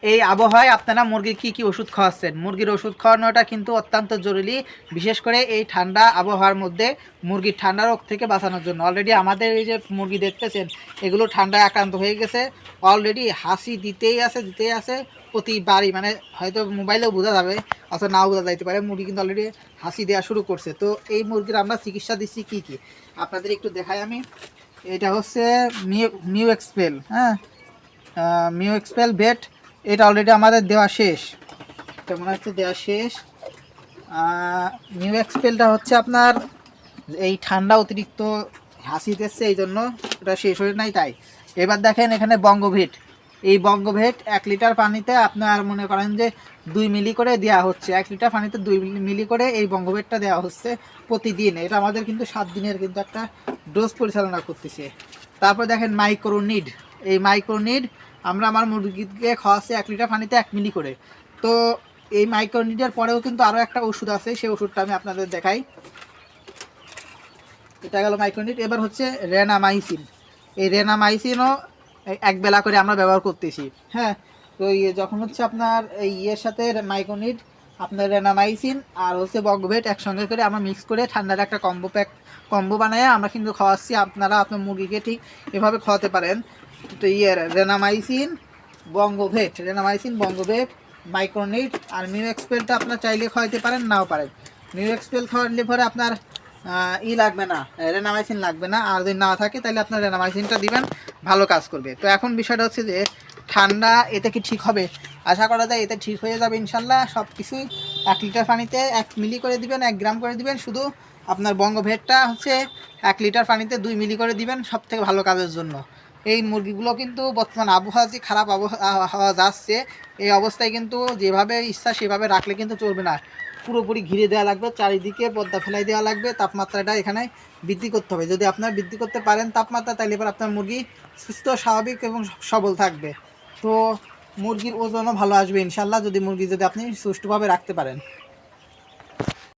এই আবহাওয়ায় আপনারা মুরগির কি ওষুধ খাওয়াচ্ছেন? মুরগির ওষুধ খাওয়ানোটা কিন্তু অত্যন্ত জরুরি, বিশেষ করে এই ঠান্ডা আবহাওয়ার মধ্যে মুরগির ঠান্ডা রোগ থেকে বাঁচানোর জন্য। অলরেডি আমাদের এই যে মুরগি দেখতেছেন, এগুলো ঠান্ডায় আক্রান্ত হয়ে গেছে। অলরেডি হাসি দিতেই আছে প্রতিবারই, মানে হয়তো মোবাইলেও বোঝা যাবে অথবা নাও বোঝা যাইতে পারে, মুরগি কিন্তু অলরেডি হাসি দেওয়া শুরু করছে। তো এই মুরগির আমরা চিকিৎসা দিচ্ছি কি আপনাদের একটু দেখাই আমি। এটা হচ্ছে মিউ এক্সপেল, হ্যাঁ, মিউ এক্সপেল ভেট। এটা অলরেডি আমাদের দেওয়া শেষ, এটা মনে হচ্ছে দেওয়া শেষ। নিউ এক্সপেলটা হচ্ছে আপনার এই ঠান্ডা অতিরিক্ত হাসি দিচ্ছে, এই জন্য এটা শেষ হয়ে নাই। তাই এবার দেখেন এখানে বঙ্গভেট। এই বঙ্গভেট 1 লিটার পানিতে আপনার মনে করেন যে 2 মিলি করে দেওয়া হচ্ছে। 1 লিটার পানিতে 2 মিলি করে এই বঙ্গভেটটা দেওয়া হচ্ছে প্রতিদিন। এটা আমাদের কিন্তু 7 দিনের কিন্তু একটা ডোজ পরিচালনা করতেছে। তারপর দেখেন মাইক্রোনিড। এই মাইক্রোনিড আমরা আমার মুরগিকে খাওয়াচ্ছি 1 লিটার পানিতে 1 মিলি করে। তো এই মাইক্রোনিডের পরেও কিন্তু আরও একটা ওষুধ আছে, সেই ওষুধটা আমি আপনাদের দেখাই। এটা গেল মাইক্রোনিড। এবার হচ্ছে রেনামাইসিন। এই রেনামাইসিনও 1 বেলা করে আমরা ব্যবহার করতেছি, হ্যাঁ। তো যখন হচ্ছে আপনার এই ইয়ের সাথে মাইক্রোনিড, আপনার রেনামাইসিন আর হচ্ছে বঙ্গভেট একসঙ্গে করে আমরা মিক্স করে ঠান্ডার একটা কম্বো বানায় আমরা কিন্তু খাওয়াচ্ছি। আপনারা আপনার মুরগিকে ঠিক এভাবে খাওয়াতে পারেন। তো রেনামাইসিন বঙ্গভেট মাইক্রোনিড আর মিউ এক্সপেলটা আপনার চাইলে খাওয়াইতে পারেন, নাও পারেন। মিউ এক্সপেল খাওয়ালে পরে আপনার লাগবে না, রেনামাইসিন লাগবে না। আর যদি না থাকে তাহলে আপনার রেনামাইসিনটা দিবেন, ভালো কাজ করবে। তো এখন বিষয়টা হচ্ছে যে ঠান্ডা এতে কি ঠিক হবে? আশা করা যায় এতে ঠিক হয়ে যাবে ইনশাল্লাহ। সব কিছুই 1 লিটার পানিতে 1 মিলি করে দিবেন, 1 গ্রাম করে দিবেন। শুধু আপনার বঙ্গভেটটা হচ্ছে 1 লিটার পানিতে 2 মিলি করে দিবেন, সব থেকে ভালো কাজের জন্য। এই মুরগিগুলো কিন্তু বর্তমান আবহাওয়া যে খারাপ আবহাওয়া যাচ্ছে, এই অবস্থায় কিন্তু যেভাবে ইচ্ছা সেভাবে রাখলে কিন্তু চলবে না। পুরোপুরি ঘিরে দেওয়া লাগবে, চারিদিকে পর্দা ফেলাই দেওয়া লাগবে, তাপমাত্রাটা এখানে বৃদ্ধি করতে হবে। যদি আপনার বৃদ্ধি করতে পারেন তাপমাত্রা, তাহলে এবার আপনার মুরগি সুস্থ, স্বাভাবিক এবং সবল থাকবে। তো মুরগির ওজনও ভালো আসবে ইনশাল্লাহ, যদি আপনি সুষ্ঠুভাবে রাখতে পারেন।